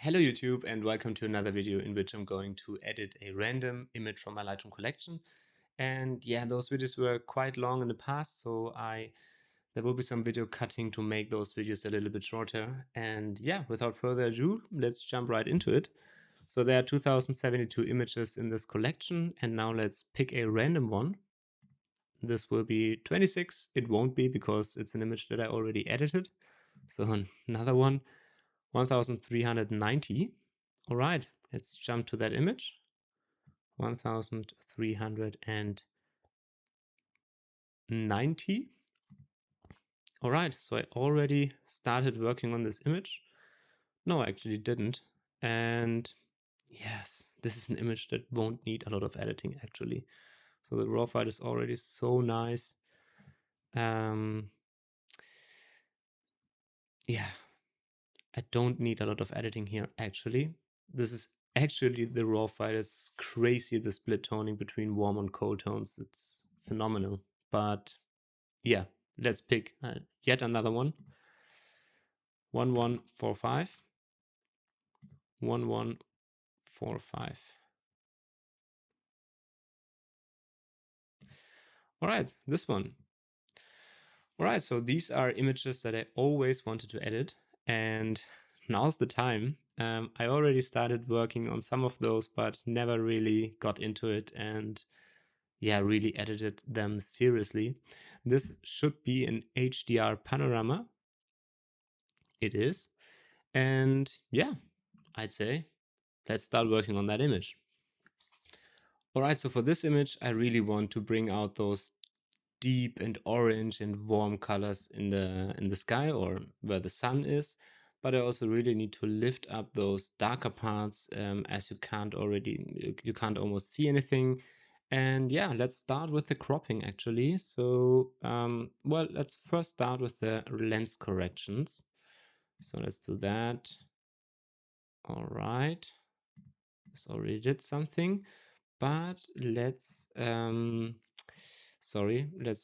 Hello YouTube and welcome to another video in which I'm going to edit a random image from my Lightroom collection. And yeah, those videos were quite long in the past, so there will be some video cutting to make those videos a little bit shorter. And yeah, without further ado, let's jump right into it. So there are 2072 images in this collection, and now let's pick a random one. This will be 26. It won't be because it's an image that I already edited. So another one, 1390. All right, let's jump to that image. 1390. All right, so I already started working on this image. No, I actually didn't. And yes, this is an image that won't need a lot of editing actually. So the raw file is already so nice. Yeah, I don't need a lot of editing here actually. This is actually the raw file. It's crazy, the split toning between warm and cold tones. It's phenomenal. But yeah, let's pick yet another one. 1145. 1145. All right, this one. All right, so these are images that I always wanted to edit, and now's the time. I already started working on some of those, but never really got into it and yeah, really edited them seriously. This should be an HDR panorama. It is. And yeah, I'd say let's start working on that image. All right, so for this image, I really want to bring out those deep and orange and warm colors in the sky or where the sun is. But I also really need to lift up those darker parts as you can't almost see anything. And yeah, let's start with the cropping actually. So, well, let's first start with the lens corrections. So let's do that. All right. This already did something, but let's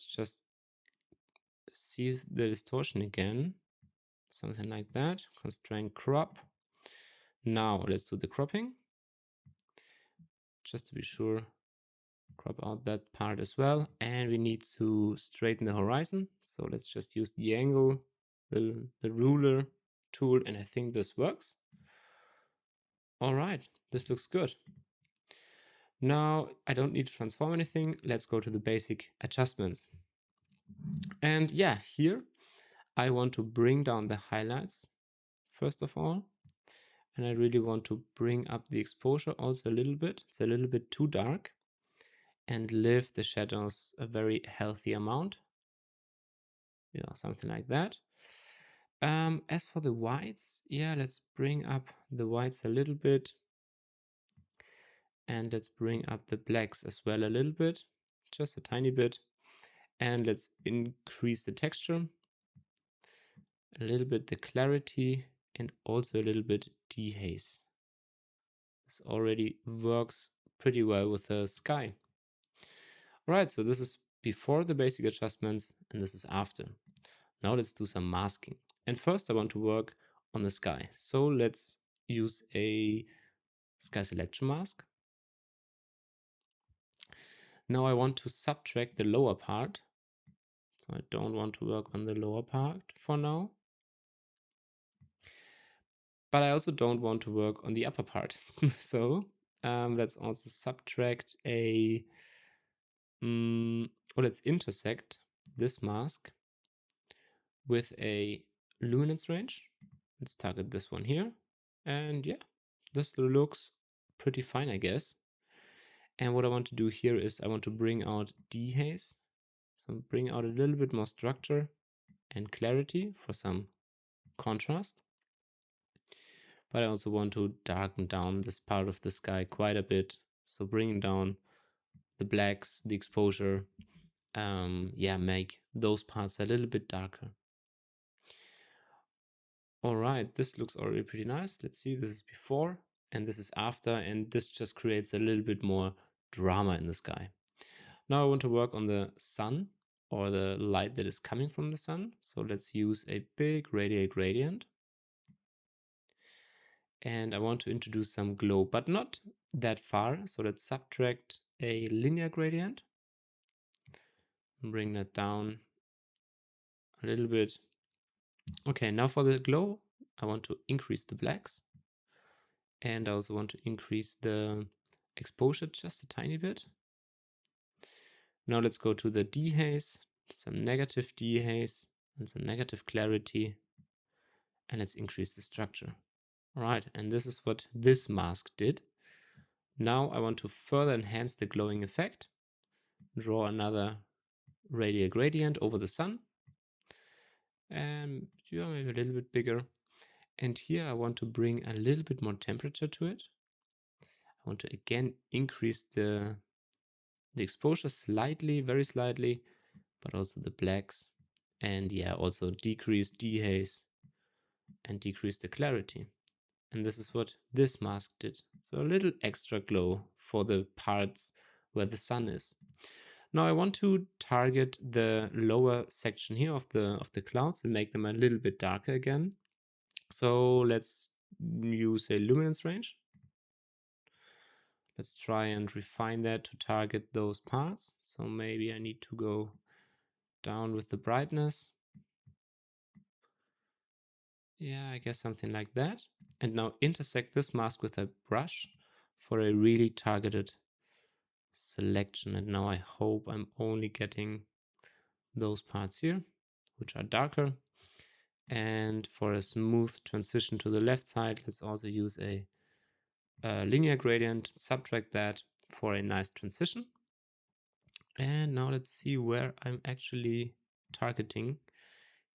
just see the distortion again. Something like that. Constraint crop. Now let's do the cropping. Just to be sure, crop out that part as well. And we need to straighten the horizon. So let's just use the angle, the ruler tool, and I think this works. All right, this looks good. Now I don't need to transform anything. Let's go to the basic adjustments. And yeah, here I want to bring down the highlights first of all. And I really want to bring up the exposure also a little bit. It's a little bit too dark. And lift the shadows a very healthy amount. Yeah, something like that. As for the whites, yeah, let's bring up the whites a little bit. And let's bring up the blacks as well a little bit, just a tiny bit. And let's increase the texture, a little bit the clarity, and also a little bit dehaze. This already works pretty well with the sky. All right, so this is before the basic adjustments and this is after. Now let's do some masking. And first I want to work on the sky. So let's use a sky selection mask. Now I want to subtract the lower part. So I don't want to work on the lower part for now. But I also don't want to work on the upper part. So let's also subtract or let's intersect this mask with a luminance range. Let's target this one here. And yeah, this looks pretty fine, I guess. And what I want to do here is I want to bring out dehaze. So bring out a little bit more structure and clarity for some contrast. But I also want to darken down this part of the sky quite a bit. So bringing down the blacks, the exposure, yeah, make those parts a little bit darker. All right, this looks already pretty nice. Let's see, this is before and this is after, and this just creates a little bit more drama in the sky. Now I want to work on the sun or the light that is coming from the sun. So let's use a big radial gradient. And I want to introduce some glow, but not that far. So let's subtract a linear gradient and bring that down a little bit. Okay, now for the glow, I want to increase the blacks. And I also want to increase the exposure just a tiny bit. Now let's go to the dehaze, some negative dehaze and some negative clarity. And let's increase the structure. All right, and this is what this mask did. Now I want to further enhance the glowing effect. Draw another radial gradient over the sun. And yeah, maybe a little bit bigger. And here I want to bring a little bit more temperature to it. I want to again increase the exposure slightly, very slightly, but also the blacks. And yeah, also decrease dehaze and decrease the clarity. And this is what this mask did. So a little extra glow for the parts where the sun is. Now I want to target the lower section here of the clouds and make them a little bit darker again. So let's use a luminance range. Let's try and refine that to target those parts. So maybe I need to go down with the brightness. Yeah, I guess something like that. And now intersect this mask with a brush for a really targeted selection. And now I hope I'm only getting those parts here, which are darker. And for a smooth transition to the left side, let's also use a linear gradient, subtract that for a nice transition. And now let's see where I'm actually targeting.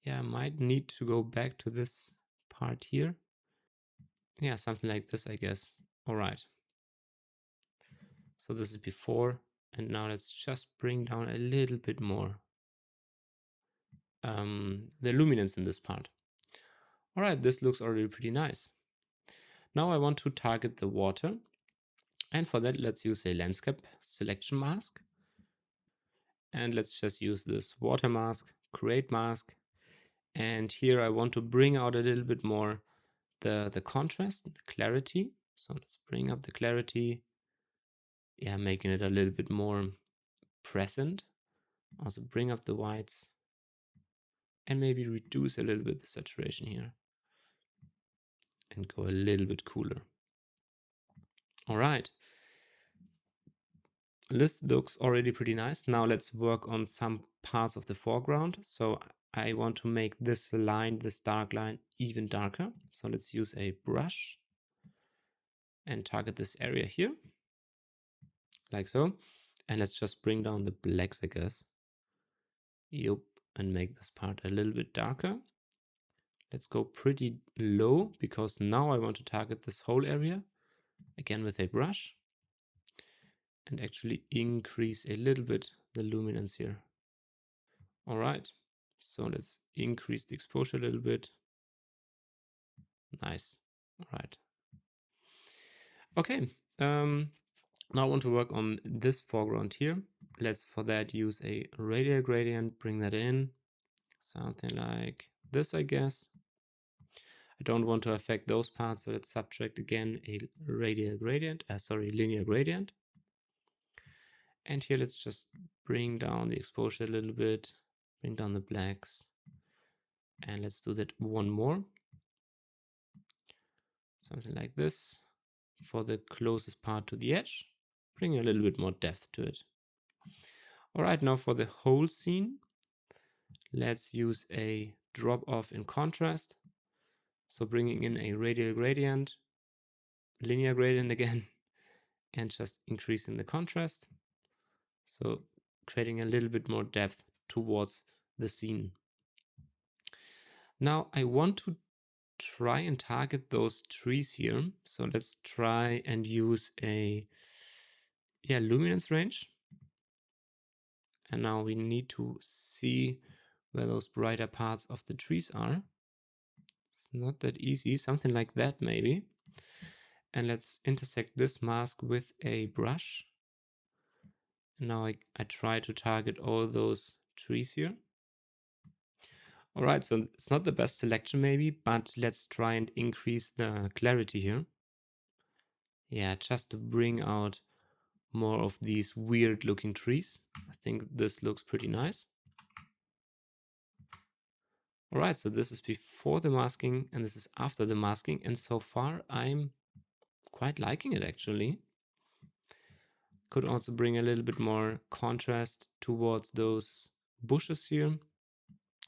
Yeah, I might need to go back to this part here. Yeah, something like this, I guess. All right. So this is before, and now let's just bring down a little bit more the luminance in this part. All right, this looks already pretty nice. Now I want to target the water. And for that, let's use a landscape selection mask. And let's just use this water mask, create mask. And here I want to bring out a little bit more the contrast, the clarity. So let's bring up the clarity. Yeah, making it a little bit more present. Also bring up the whites and maybe reduce a little bit the saturation here and go a little bit cooler. All right. This looks already pretty nice. Now let's work on some parts of the foreground. So I want to make this line, this dark line, even darker. So let's use a brush and target this area here, like so. And let's just bring down the blacks, I guess. Yup, and make this part a little bit darker. Let's go pretty low because now I want to target this whole area, again with a brush. And actually increase a little bit the luminance here. All right, so let's increase the exposure a little bit. Nice. All right. Okay, now I want to work on this foreground here. Let's for that use a radial gradient, bring that in, something like this, I guess. I don't want to affect those parts, so let's subtract again a radial gradient, linear gradient. And here let's just bring down the exposure a little bit, bring down the blacks, and let's do that one more. Something like this for the closest part to the edge, bring a little bit more depth to it. All right, now for the whole scene, let's use a drop off in contrast. So bringing in a radial gradient, linear gradient again, and just increasing the contrast. So creating a little bit more depth towards the scene. Now I want to try and target those trees here. So let's try and use a luminance range. And now we need to see where those brighter parts of the trees are. It's not that easy, something like that maybe. And let's intersect this mask with a brush. Now I try to target all those trees here. All right, so it's not the best selection maybe, but let's try and increase the clarity here. Yeah, just to bring out more of these weird looking trees. I think this looks pretty nice. All right, so this is before the masking and this is after the masking. And so far I'm quite liking it actually. Could also bring a little bit more contrast towards those bushes here.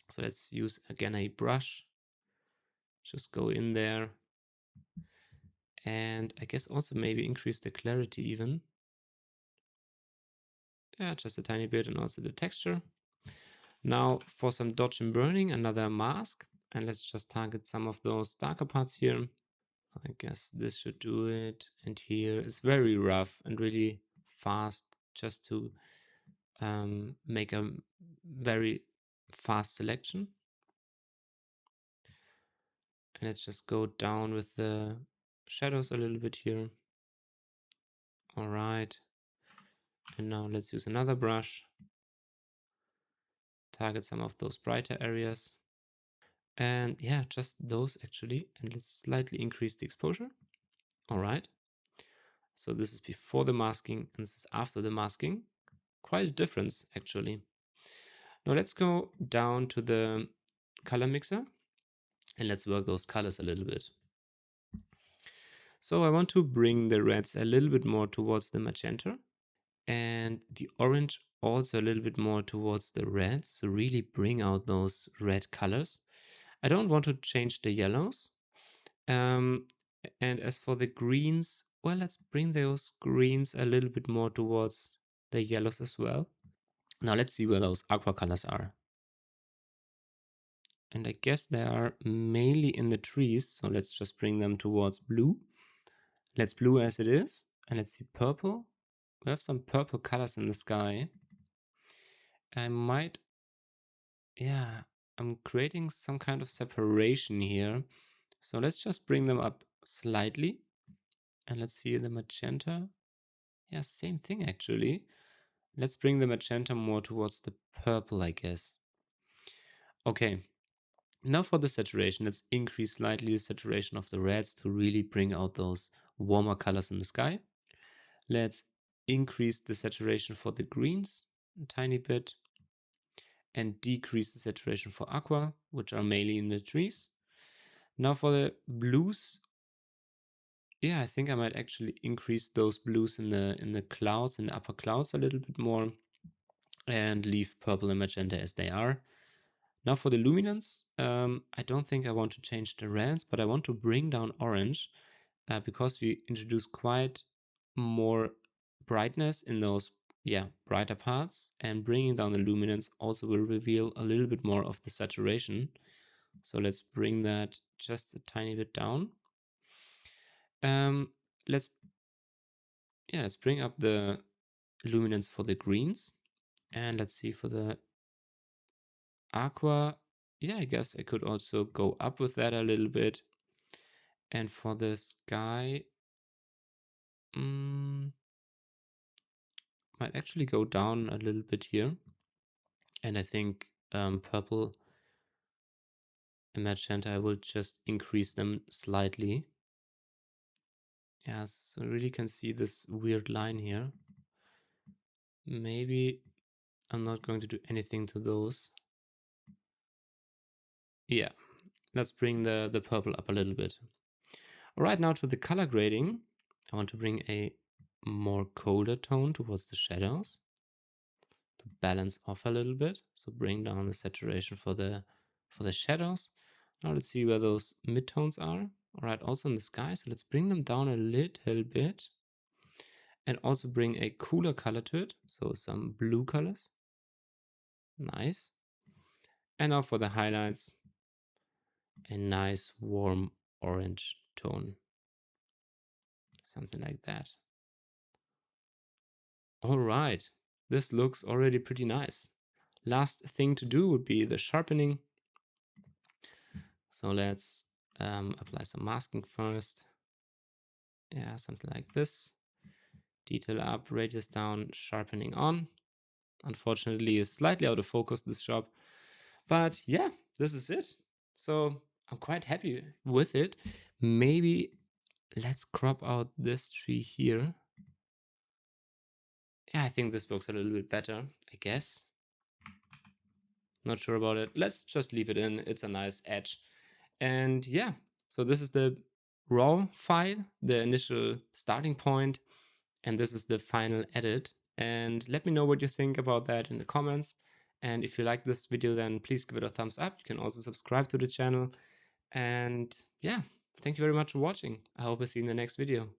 So let's use again a brush. Just go in there. And I guess also maybe increase the clarity even. Yeah, just a tiny bit, and also the texture. Now for some dodge and burning, another mask. And let's just target some of those darker parts here. So I guess this should do it. And here it's very rough and really fast, just to make a very fast selection. And let's just go down with the shadows a little bit here. All right. And now let's use another brush. Target some of those brighter areas. And yeah, just those actually. And let's slightly increase the exposure. All right. So this is before the masking and this is after the masking. Quite a difference actually. Now let's go down to the color mixer and let's work those colors a little bit. So I want to bring the reds a little bit more towards the magenta and the orange also a little bit more towards the reds. So really bring out those red colors. I don't want to change the yellows. And as for the greens, well, let's bring those greens a little bit more towards the yellows as well. Now let's see where those aqua colors are. And I guess they are mainly in the trees. So let's just bring them towards blue. Let's blue as it is. And let's see purple. We have some purple colors in the sky. I might, yeah, I'm creating some kind of separation here. So let's just bring them up slightly. And let's see the magenta. Yeah, same thing actually. Let's bring the magenta more towards the purple, I guess. Okay, now for the saturation, let's increase slightly the saturation of the reds to really bring out those warmer colors in the sky. Let's increase the saturation for the greens a tiny bit and decrease the saturation for aqua, which are mainly in the trees. Now for the blues, yeah, I think I might actually increase those blues in the clouds, in the upper clouds a little bit more, and leave purple and magenta as they are. Now for the luminance, I don't think I want to change the reds, but I want to bring down orange because we introduce quite more brightness in those brighter parts, and bringing down the luminance also will reveal a little bit more of the saturation. So let's bring that just a tiny bit down. Let's bring up the luminance for the greens, and let's see for the aqua. Yeah, I guess I could also go up with that a little bit. And for the sky, might actually go down a little bit here. And I think purple and magenta, I will just increase them slightly. Yeah, so you really can see this weird line here. Maybe I'm not going to do anything to those. Yeah, let's bring the purple up a little bit. All right, now to the color grading. I want to bring a more colder tone towards the shadows to balance off a little bit. So bring down the saturation for the shadows. Now let's see where those midtones are. All right, also in the sky. So let's bring them down a little bit and also bring a cooler color to it. So some blue colors. Nice. And now for the highlights, a nice warm orange tone. Something like that. All right, this looks already pretty nice. Last thing to do would be the sharpening. So let's apply some masking first. Yeah, something like this. Detail up, radius down, sharpening on. Unfortunately, it's slightly out of focus, this job. But yeah, this is it. So I'm quite happy with it. Maybe let's crop out this tree here. Yeah, I think this works a little bit better, I guess. Not sure about it. Let's just leave it in. It's a nice edge. And yeah, so this is the raw file, the initial starting point, and this is the final edit. And let me know what you think about that in the comments. And if you like this video, then please give it a thumbs up. You can also subscribe to the channel. And yeah, thank you very much for watching. I hope I see you in the next video.